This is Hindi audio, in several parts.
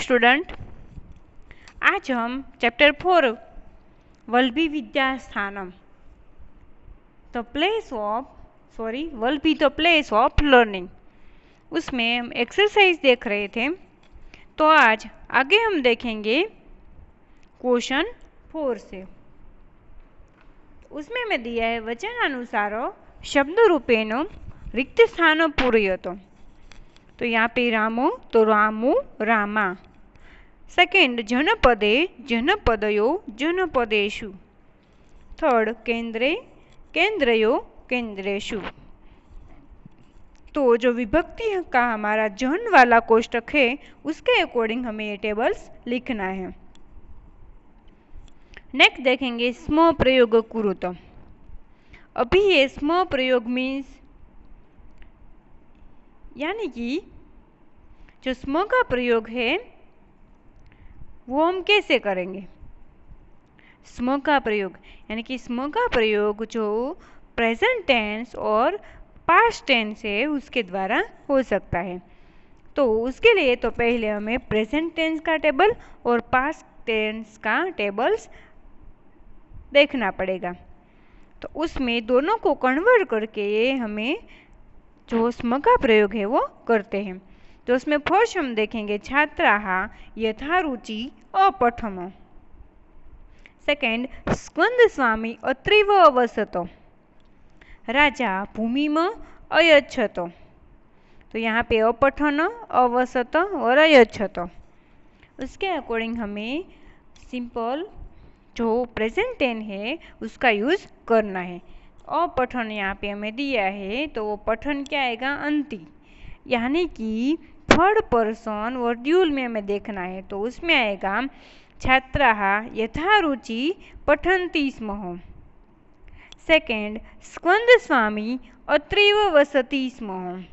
स्टूडेंट, आज हम chapter 4 Vallabhi Vidyasthanam Vallabhi the place of learning, उसमें हम एक्सरसाइज देख रहे थे। तो आज आगे हम देखेंगे क्वेश्चन 4 से। उसमें मैं दिया है वचनानुसार शब्द रूपेण रिक्त स्थान पूरयतो। तो यहाँ पे रामो तो रामु रामा। सेकेंड जनपदे जनपदयो जनपदेषु। थर्ड केंद्रे केंद्रयो केंद्रेषु। तो जो विभक्ति का हमारा जन वाला कोष्टक है उसके अकॉर्डिंग हमें ये टेबल्स लिखना है। नेक्स्ट देखेंगे स्म प्रयोग कुरुत। अभी ये स्म प्रयोग मीन्स यानी कि जो स्म का प्रयोग है वो हम कैसे करेंगे। स्म का प्रयोग यानी कि स्म का प्रयोग जो प्रेजेंट टेंस और पास्ट टेंस है उसके द्वारा हो सकता है। तो उसके लिए तो पहले हमें प्रेजेंट टेंस का टेबल और पास्ट टेंस का टेबल्स देखना पड़ेगा। तो उसमें दोनों को कन्वर्ट करके हमें जो स्म का प्रयोग है वो करते हैं। तो उसमें फर्स्ट हम देखेंगे छात्राः यथा रुचि अपठम। सेकेंड स्कंद स्वामी अत्रैव अवसत। राजा भूमिम अयच्छत। तो यहाँ पे अपठन अवसत और अयच्छत। उसके अकॉर्डिंग हमें सिंपल जो प्रेजेंट टेंस है उसका यूज करना है। अपठन यहाँ पे हमें दिया है तो वो पठन क्या आएगा अंति, यानी कि थर्ड पर्सन वर्ड्यूल में हमें देखना है। तो उसमें आएगा छात्राः यथा रुचि पठन्ति स्म। सेकेंड स्कंद स्वामी अत्रैव वसति स्म।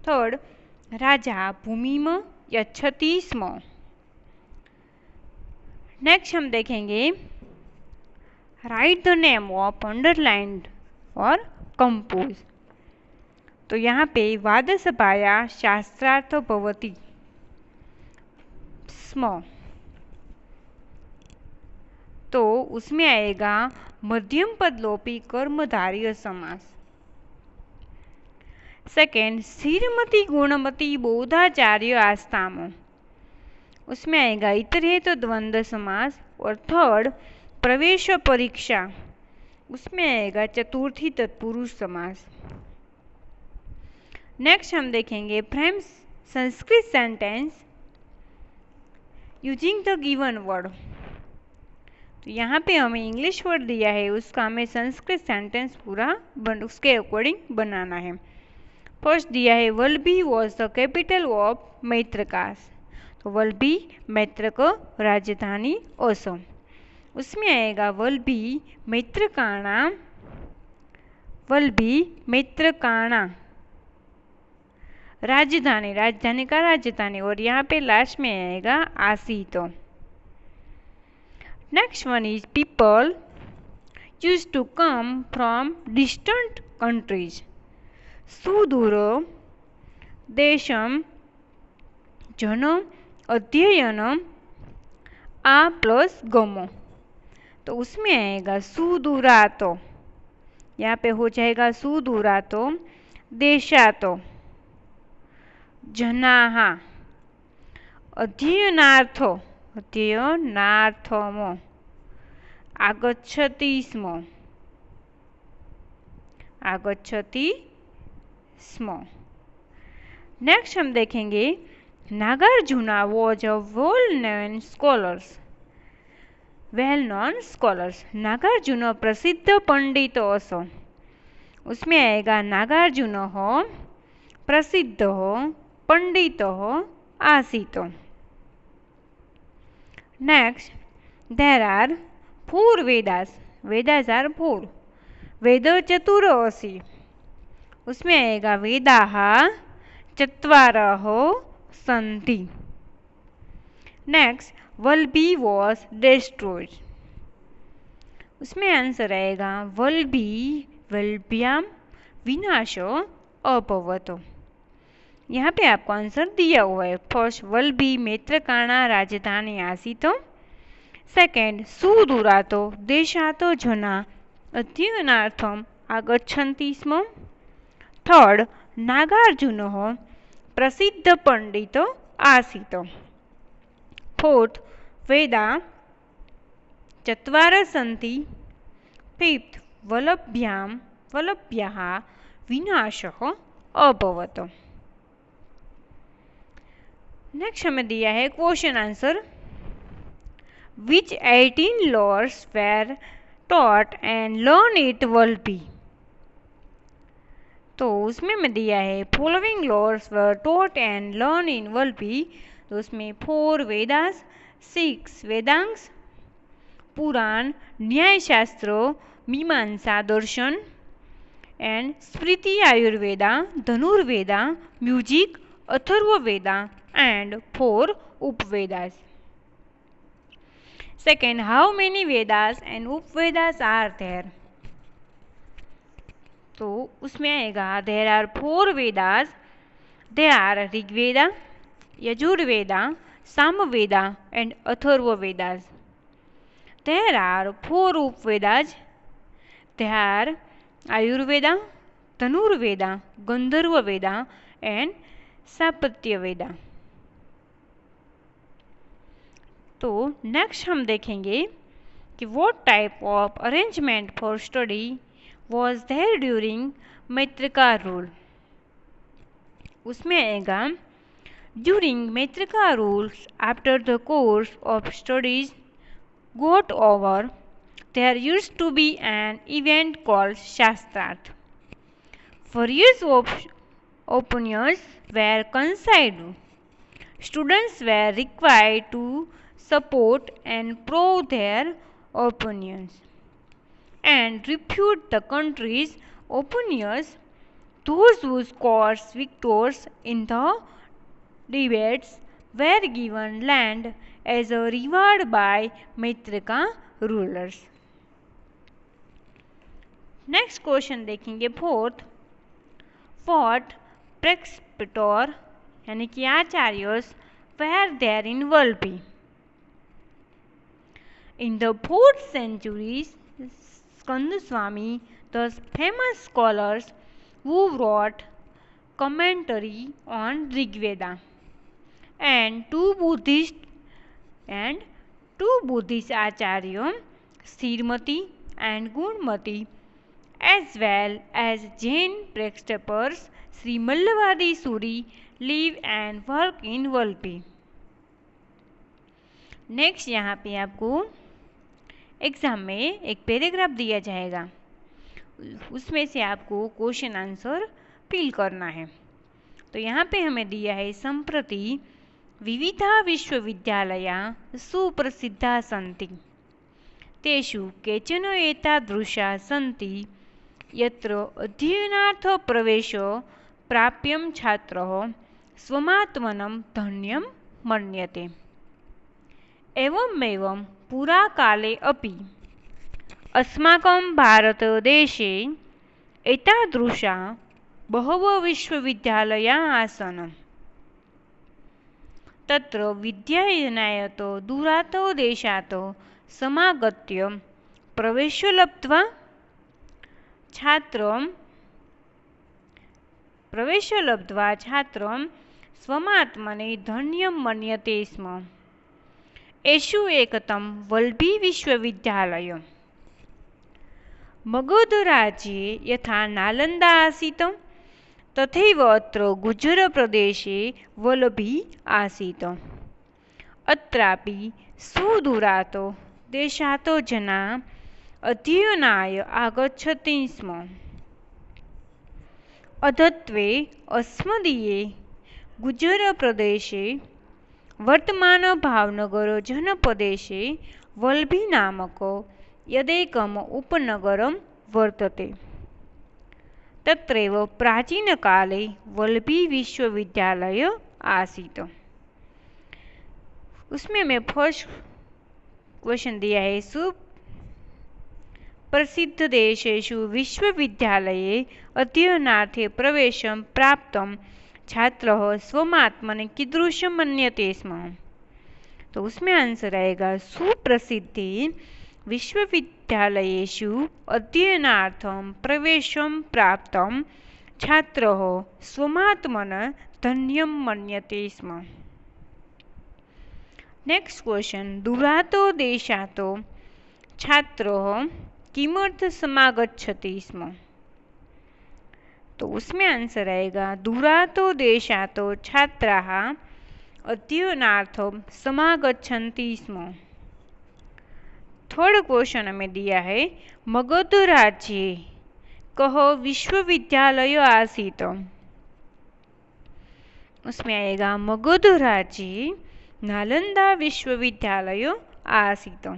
थर्ड राजा भूमिम यच्छति स्म। नेक्स्ट हम देखेंगे right the name of underlined और कंपोज। तो यहाँ पे वादसभाया शास्त्रार्थ भवति स्म। तो उसमें आएगा मध्यम पद लोपी कर्मधारय समास। सेकेंड श्रीमती गुणमती बोधाचार्य आस्ताम। उसमें आएगा इतरेत द्वंद्व समास। और थर्ड प्रवेश परीक्षा, उसमें आएगा चतुर्थी तत्पुरुष समास। नेक्स्ट हम देखेंगे frame Sanskrit sentence using the given word. तो यहाँ पे हमें इंग्लिश वर्ड दिया है उसका हमें संस्कृत सेंटेंस पूरा उसके अकॉर्डिंग बनाना है। फर्स्ट दिया है Vallabhi was the capital of Maitrakas. तो वल्लभी मैत्रक राजधानी असम। उसमें आएगा वल्लभी मैत्रकाणा, वल्लभी मैत्रकाणा राजधानी, राजधानी का राजधानी। और यहाँ पे लास्ट में आएगा आसीत। Next one is people used to come from distant countries. सुदूर देशम जन अध्ययन आ प्लस गमो। तो उसमें आएगा सुदूरातो, यहाँ पे हो जाएगा सुदूरातो देशातो जनाः अध्ययनार्थो अध्ययनार्थम आगच्छति स्म आगच्छति स्म। नेक्स्ट हम देखेंगे Nagarjuna was a well known scholars. Nagarjun प्रसिद्ध पंडित असो। उसमें आएगा नागार्जुन हो प्रसिद्ध हो पंडित हो आसीत। Next there are 4 Vedas. Vedas are 4। वेद चतुरसी। उसमें आएगा वेदाः चत्वारः सन्ति। Next Vallabhi was destroyed. उसमें आंसर आएगा वल्लभी वल्भ्याम विनाशो अभवत्। यहाँ पे आपको आंसर दिया हुआ है। फर्स्ट, वल्लभी मैत्रकाणा राजधानी आसीतो। सेकेंड, सुदूरातो देशातो जना अध्ययनार्थम आगच्छन्ति स्म। थर्ड, नागार्जुनः प्रसिद्ध पंडितो आसीतो। फोर्थ, वेदा चत्वार सन्ति। फिफ्थ, वल्लभ्याः विनाशः अभवत्। नेक्स्ट हमें दिया है question answer. Which 18 laws were taught and learned at Vallabhi? तो उसमें मैं दिया है following laws were taught and learn in Vallabhi. तो उसमें 4 Vedas, 6 Vedangas, Purana, Nyayashastra, Mimamsa, Darshan and Smriti, Ayurveda, Dhanurveda, music, Atharvaveda and 4 Upavedas. Second, how many Vedas and Upvedas are there? तो उसमें आएगा there are 4 Vedas. They are Rigveda, Yajurveda, Samaveda and अथर्ववेदास. There are 4 उपवेदास. They are Ayurveda, धनुर्वेदा, गंधर्ववेदा and सापत्यवेदा. तो नेक्स्ट हम देखेंगे कि what type of arrangement for study was there during Maitrika rule. उसमें आएगा during Maitrika rules after the course of studies got over there used to be an event called Shastrarth. Various opinions were considered. Students were required to support and prove their opinions and refute the country's opinions. Those who scored victors in the debates were given land as a reward by मैत्रिका rulers. Next question देखेंगे फोर्थ, what presbyter यानी कि acharyas were there in Vallabhi? In the 4th century, Skandaswami, the famous scholars who wrote commentary on Rigveda, and two Buddhist Acharya, Sthirmati and Gunmati, as well as Jain presbyters, Sri Mallavadi Suri, live and work in Vallabhi. Next यहाँ पे आपको एग्ज़ाम में एक पैराग्राफ दिया जाएगा, उसमें से आपको क्वेश्चन आंसर फिल करना है। तो यहाँ पे हमें दिया है संप्रति विविधा विश्वविद्यालया सुप्रसिद्धा सन्ति, तेषु केचन एतादृशा सन्ति यत्र अध्ययनार्थ प्रवेशो प्राप्यं छात्रः स्वमात्मनं धन्यं मन्यते। एवमेवं पुराकाले अपि अस्माकं भारतदेशे एतादृशा बहवः विश्वविद्यालयाः आसन्। तत्र विद्यायनाय दूरात् देशात् समागत्य प्रवेशो लब्ध्वा छात्रं स्वमात्मने धन्यं मन्यते स्म। एषु एकतं वल्लभी विश्वविद्यालय। मगधराज्ये यथा नालन्दा आसीत् तथैव अत्र गुजरप्रदेशे वल्लभी आसीत्। अत्रापि सुदूरात् देशात् जनाः अध्ययनाय आगच्छन्ति स्म। अद्यत्वे अस्मदीये गुजरप्रदेशे वर्तमान भावनगर जनपदेशे वल्लभी नामक यदेकम् उपनगरं वर्तते। तत्रैव प्राचीनकाले वल्लभी विश्वविद्यालय आसीत्। उसमें मैं फर्स्ट क्वेश्चन दिया है सुप्रसिद्ध देशेषु विश्वविद्यालये अध्ययनार्थे प्रवेशं प्राप्तं छात्रः स्वमात्मने कीदृशं मन्यते स्म। तो उसमें आंसर आएगा सुप्रसिद्धे विश्वविद्यालयेषु अध्ययनार्थं प्रवेशं प्राप्तं छात्रः स्वमात्मनः धन्यं मन्यते स्म। नेक्स्ट क्वेश्चन, दूरातो देशातो छात्रः किमर्थं समागच्छति स्म। तो उसमें आंसर आएगा दूरातो देशातो छात्राः अध्ययनार्थं समागच्छन्ति स्म। थर्ड क्वेश्चन हमें दिया है मगध राज्ये कः विश्वविद्यालय आसीत्। उसमें आएगा मगध राज्ये नालंदा विश्वविद्यालय आसीत्।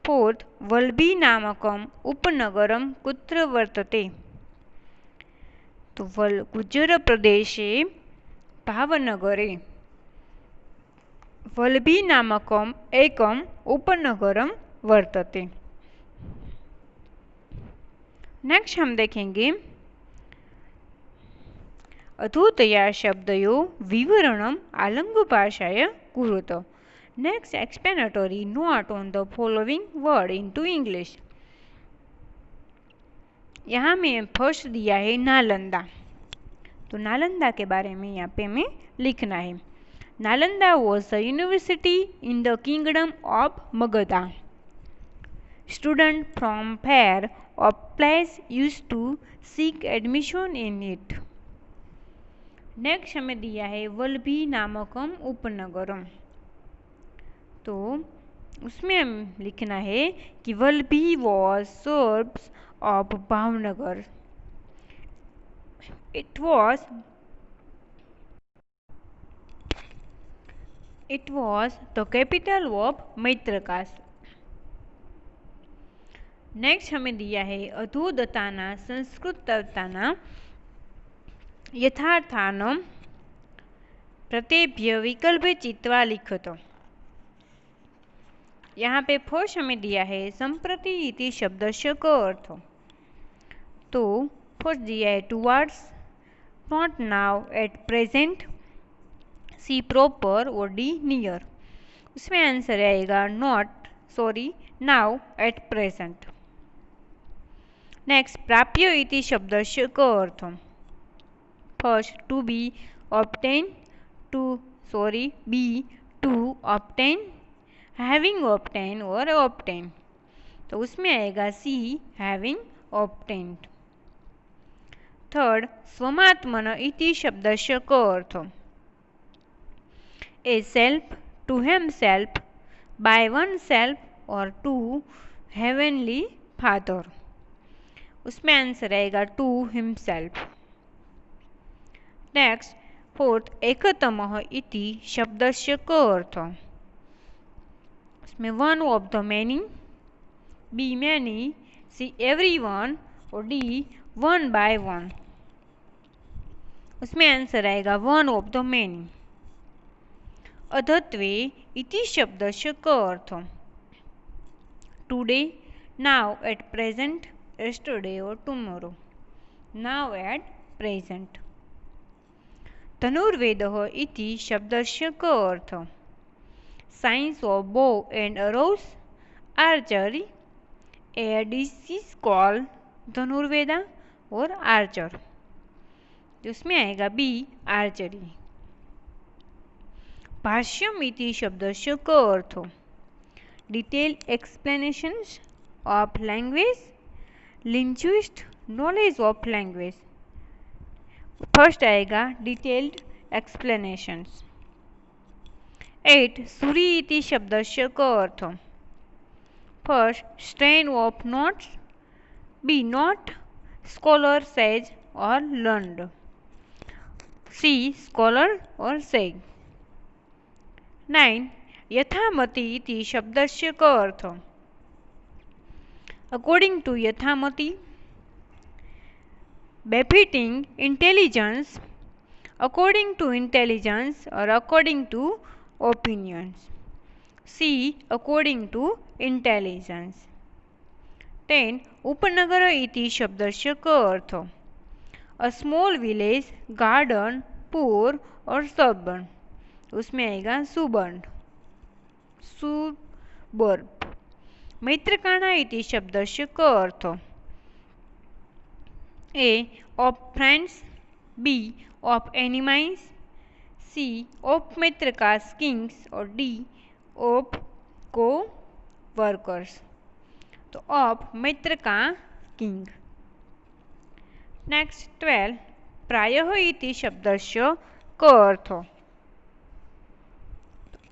फोर्थ, वल्भी नामकम् उपनगरं कुत्र वर्तते। तो गुजर प्रदेशे भावनगरे वल्भी नामकम् एकम् उपनगरं वर्तते। नेक्स्ट हम देखेंगे अधुतया शब्दयो विवरणम् आलंग भाषाया कुरुत। Next, explanatory note on the following word into English. यहाँ में फर्स्ट दिया है नालंदा। तो नालंदा के बारे में यहाँ पे हमें लिखना है। Nalanda was a university in the kingdom of Magadha. Students from far off place used to seek admission in it. Next हमें दिया है वल्भी नामकम उपनगरम। तो उसमें हम लिखना है कि Valbhi was suburbs of Bhavnagar. It was the capital of Maitrakas. Next हमें दिया है अधोदताना संस्कृतताना यथार्थानं प्रत्येभ्य विकल्पे चित्वा लिखत। यहाँ पे फर्स्ट हमें दिया है संप्रति इति शब्दस्य का अर्थ। तो फर्स्ट दिया है towards, not now, at present, C proper और डी नियर। उसमें आंसर आएगा नाउ एट प्रेजेंट। नेक्स्ट, प्राप्य इति शब्दस्य का अर्थ। First, to be obtain, to obtain, having obtain और ऑब्टेन। तो उसमें आएगा सी, हैविंग ऑब्टेन्ड। थर्ड, स्वमात्मन इति शब्दस्य का अर्थ। A self, to himself, by oneself और टू हेवनली फादर। उसमें आंसर आएगा टू हिमसेल्फ। नेक्स्ट, फोर्थ, एकतमः इति शब्दस्य का अर्थ। उसमें one of the many, B many, C everyone और डी वन बाय वन। उसमें आंसर आएगा वन ऑफ द मैनी। अधत्वे इति शब्दस्य का अर्थ। Today, now, at present, yesterday और टुमारो। Now at present. धनुर्वेदः इति शब्दस्य का अर्थ। Science of bow and arrows, archery, a disease called Dhanurveda और आर्चर। उसमें आएगा बी, आर्चरी। भाष्यम इति शब्दस्य का अर्थ। Detail explanations of language, linguist, knowledge of language. First आएगा डिटेल्ड एक्सप्लेनेशंस। 8, सूरी इति शब्दस्य का अर्थ। First, strain of notes, B note, scholar, sage और लर्नड, सी स्कॉलर और सेज। 9, यथामति इति शब्दस्य का अर्थ। अकॉर्डिंग टू यथामति, befitting intelligence, according to intelligence और according to opinions, C according to intelligence. 10, उपनगर इति शब्दस्य का अर्थ। A small village, garden, poor और सबर्ब। उसमें आएगा सुबर्ब। सुबर्ब। मैत्रकाणा इति शब्दस्य क अर्थ? A of friends, B of enemies, C of Maitrakas kings और डी ऑफ को वर्कर्स। तो ऑफ मैत्रका किंग। नेक्स्ट 12 प्रायः इति शब्दस्य क अर्थ?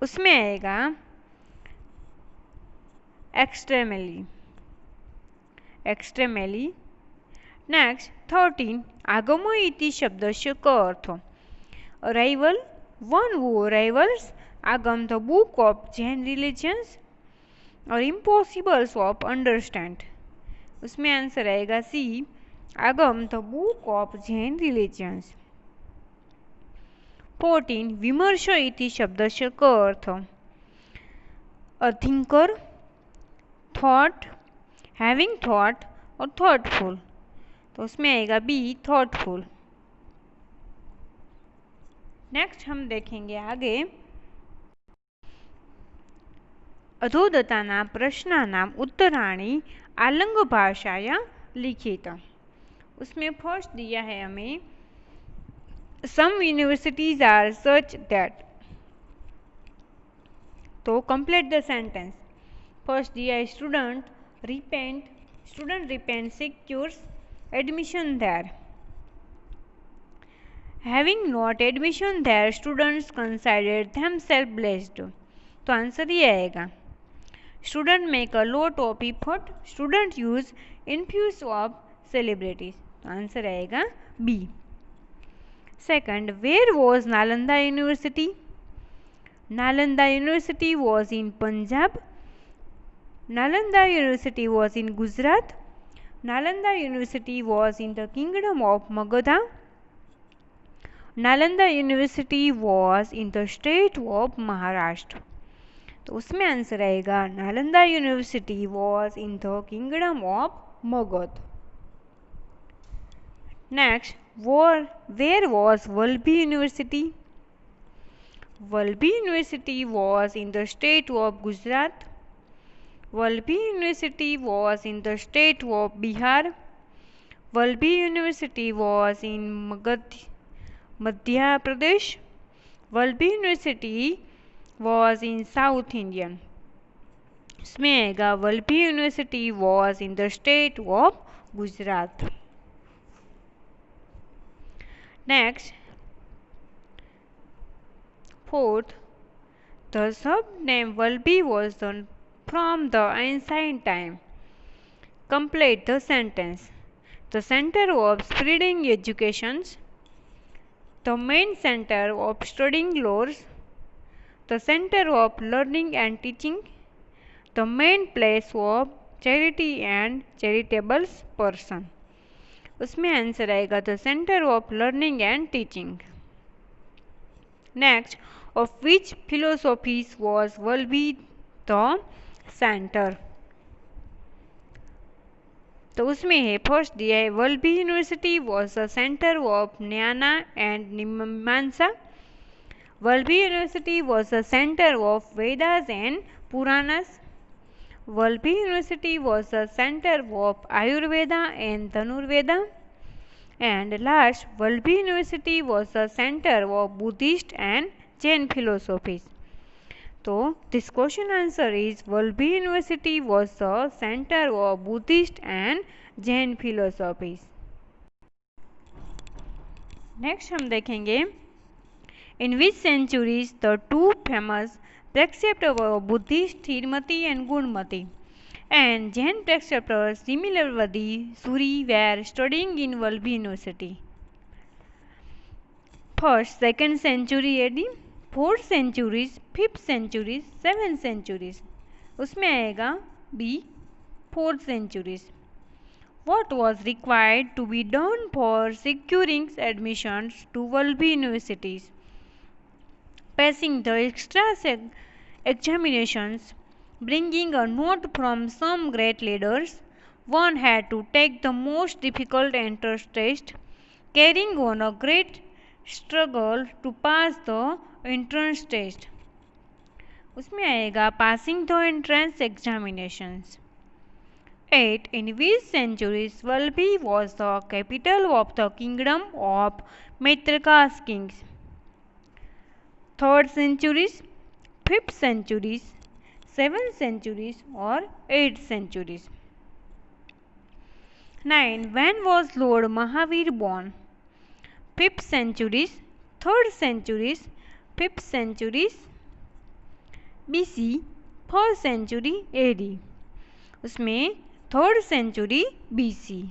उसमें आएगा एक्सट्रीमली। एक्सट्रीमली। नेक्स्ट 13 आगमो इति शब्दस्य क अर्थ? Arrival, one who arrivals, Agama the book of Jain religions और इम्पॉसिबल्स ऑफ अंडरस्टैंड। उसमें आंसर आएगा C Agama the book of Jain religions. 14 विमर्श इति शब्दस्य क अर्थ? A thinker, thought, having thought और थॉटफुल। तो उसमें आएगा बी थॉटफुल। नेक्स्ट हम देखेंगे आगे अधोदताना प्रश्नानाम उत्तराणि आलंग भाषाया लिखित। उसमें फर्स्ट दिया है हमें some universities are such that. तो कंप्लीट द सेंटेंस। फर्स्ट दिया है student repent secures admission there. Having not admission there students consider themself blessed. तो आंसर ये आएगा student make a lot of effort, student use influence of celebrities. तो आंसर आएगा B. Second where was Nalanda university? Nalanda university was in Punjab, Nalanda university was in Gujarat, Nalanda university was in the kingdom of Magadha, Nalanda university was in the state of Maharashtra. तो उसमें आंसर आएगा Nalanda university was in the kingdom of Magadh. Next where was Vallabhi university? Vallabhi university was in the state of Gujarat, Vallabhi university was in the state of Bihar, Vallabhi university was in Madhya Pradesh, Vallabhi university was in south Indian. इसमें आएगा Vallabhi university was in the state of Gujarat. Next fourth the sub name Vallabhi was from the ancient time. Complete the sentence. The center of spreading educations, the main center of studying laws, the center of learning and teaching, the main place of charity and charitable person. उसमें आंसर आएगा the center of learning and teaching. Next, of which philosophies was Vallabhi the center? तो उसमें है फर्स्ट दिया है Vallabhi university was the centre of Nyaya and Mimamsa, Vallabhi university was the centre of Vedas and Puranas, Vallabhi university was the centre of Ayurveda and Dhanurveda, and last Vallabhi university was the centre of Buddhist and Jain philosophies. So this question answer is Vallabhi University was the center of Buddhist and Jain philosophies. Next हम देखेंगे in which centuries the two famous preceptors of Buddhist Thirumati and Gunmati and Jain preceptors Similarvadi Suri were studying in Vallabhi University. First, second century AD, fourth centuries, fifth centuries, seventh centuries. उसमें आएगा B fourth centuries. What was required to be done for securing admissions to Vallabhi universities? Passing the extra examinations, bringing a note from some great leaders, one had to take the most difficult entrance test, carrying on a great struggle to pass the entrance test. उसमें आएगा passing the entrance examinations. 8. In which centuries Valbi was the capital of the kingdom of Maitraka's kings? 3rd centuries, 5th centuries, 7th centuries or 8th centuries. 9. When was Lord Mahavir born? 5th centuries, 3rd centuries, 5th centuries BC, 4th century AD. उसमें 3rd century BC.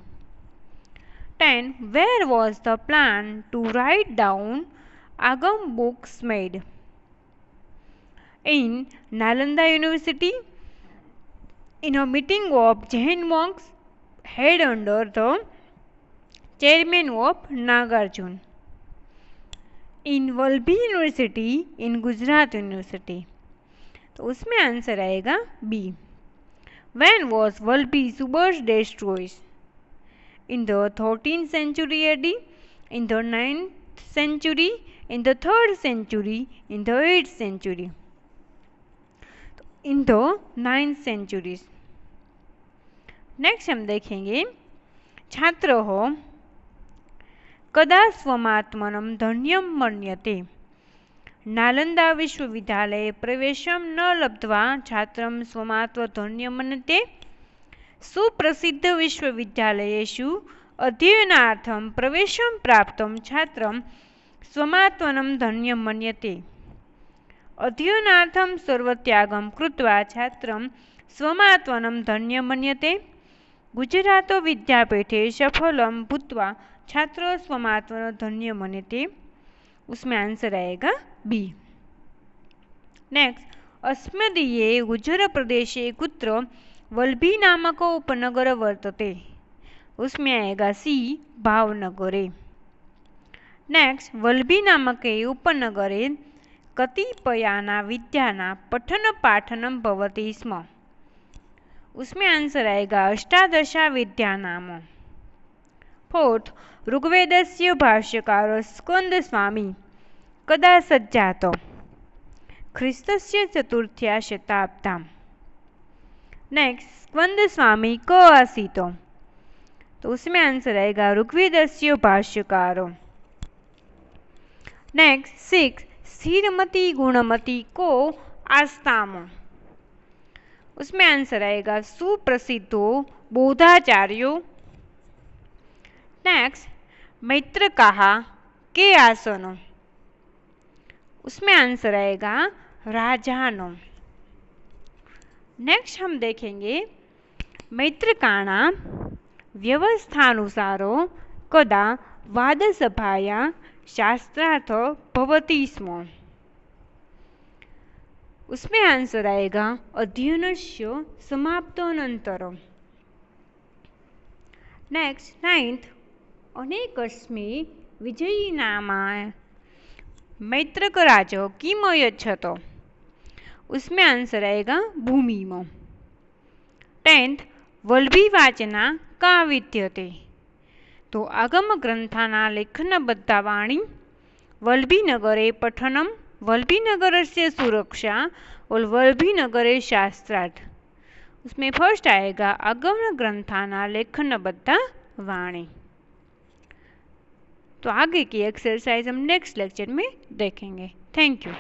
10. Where was the plan to write down Agam books made? In Nalanda University, in a meeting of Jain monks held under the chairman of Nagarjuna. In Valbhi University, in Gujarat University. तो उसमें आंसर आएगा B. When was Valbhi's birth destroyed? In the 13th century AD, in the 9th century, in the 3rd century, in the 8th century. In the 9th centuries. Next हम देखेंगे छात्र हो कदा स्वमात्मनं धन्यं मन्यते. नालंदा विश्वविद्यालये प्रवेशं न लब्ध्वा छात्रं स्वमात्व धन्यं मन्यते. सुप्रसिद्ध विश्वविद्यालयेषु अध्ययनार्थं प्रवेशं प्राप्तं छात्रं स्वमात्मनं धन्यं मन्यते. अध्ययनार्थं सर्वत्यागं कृत्वा छात्रं स्वमात्मनं धन्यं मन्यते. गुजरात विद्यापीठे सफलं भूत्वा छात्र स्वमात्मनं धन्यं मन्यते. उसमें आंसर आएगा बी. नेक्स्ट, अस्मदीये गुजरप्रदेशे कुत्र वल्भी नामक उपनगर वर्तते. उसमें आएगा सी भावनगरे. नेक्स्ट, वल्भी नामके उपनगरे कतिपयाना विद्याना पठन पाठनं भवति स्म. उसमें आंसर आएगा अष्टादशा विद्यानाम. फोर्थ, ऋग्वेदस्य भाष्यकार स्कंद स्वामी कदा सज्जात. ख्रीस्तस्य चतुर्थ्या शताब्द्याम्. नेक्स्ट, स्कंद स्वामी क आसीत. तो उसमें आंसर आएगा ऋग्वेदस्य भाष्यकार. नेक्स्ट, 6. स्थिरमति गुणमति को आस्ताम. उसमें आंसर आएगा सुप्रसिद्धो बोधाचार्यो. नेक्स्ट, मैत्रकाहा के आसनो. उसमें आंसर आएगा राजानो. नेक्स्ट हम देखेंगे मैत्रकाणा व्यवस्थानुसारो कदा वादसभाया शास्त्रार्थ भवति स्म. उसमें आंसर आएगा अध्ययनस्य समाप्तानन्तरम्. नेक्स्ट, 9th, अनेकस्मै विजयी नामा मैत्रकराज किम अयच्छत. उसमें आंसर आएगा भूमिम. 10th, वल्भी वाचना का विद्यते. तो आगम ग्रंथाना लेखनबद्धा वाणी वल्भीनगरे पठनम वल्भीनगरस्य सुरक्षा और वल्भीनगरे शास्त्रार्थ. उसमें फर्स्ट आएगा आगम ग्रंथाना लेखनबद्धा वाणी. तो आगे की एक्सरसाइज हम नेक्स्ट लेक्चर में देखेंगे. Thank you.